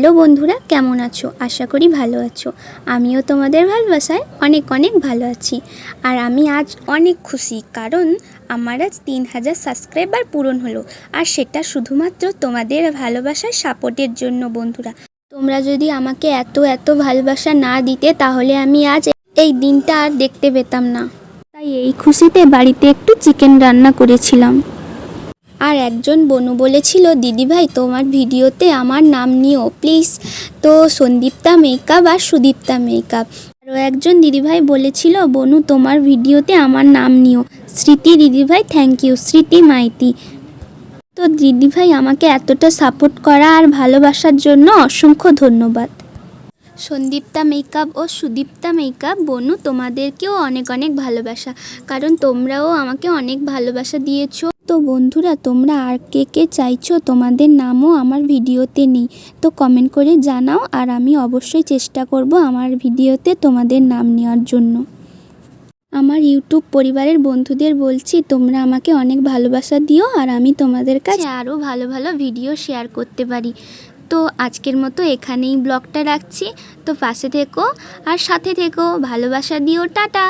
Hello বন্ধুরা, কেমন আছো? আশা করি ভালো আছো। আমিও তোমাদের ভালোবাসায় অনেক অনেক ভালো আছি। আর আমি আজ অনেক খুশি, কারণ আমার আজ 3000 সাবস্ক্রাইবার পূরণ হলো। আর সেটা শুধুমাত্র তোমাদের ভালোবাসার সাপোর্টের জন্য। বন্ধুরা, তোমরা যদি আমাকে এত এত ভালোবাসা না দিতে, তাহলে আমি আজ এই দিনটা আর দেখতে পেতাম না। তাই এই খুশিতে বাড়িতে একটু চিকেন রান্না করেছিলাম। আর একজন বনু বলেছিল, দিদিভাই তোমার ভিডিওতে আমার নাম নিও প্লিজ। তো সন্দীপ্তা মেকআপ আর সুদীপ্তা মেকআপ। আরও একজন দিদিভাই বলেছিল, বনু তোমার ভিডিওতে আমার নাম নিও। স্মৃতি দিদিভাই, থ্যাংক ইউ। স্মৃতি মাইতি। তো দিদিভাই, আমাকে এতটা সাপোর্ট করা আর ভালোবাসার জন্য অসংখ্য ধন্যবাদ। সন্দীপ্তা মেকআপ ও সুদীপ্তা মেকআপ, বনু তোমাদেরকেও অনেক অনেক ভালোবাসা, কারণ তোমরাও আমাকে অনেক ভালোবাসা দিয়েছো। তো বন্ধুরা, তোমরা আর কে কে চাইছো তোমাদের নামও আমার ভিডিওতে নেই, তো কমেন্ট করে জানাও। আর আমি অবশ্যই চেষ্টা করব আমার ভিডিওতে তোমাদের নাম নেওয়ার জন্য। আমার ইউটিউব পরিবারের বন্ধুদের বলছি, তোমরা আমাকে অনেক ভালোবাসা দিও, আর আমি তোমাদের কাছে আরও ভালো ভালো ভিডিও শেয়ার করতে পারি। তো আজকের মতো এখানেই ব্লগটা রাখছি। তো পাশে থেকো আর সাথে থেকো, ভালোবাসা দিও, টাটা।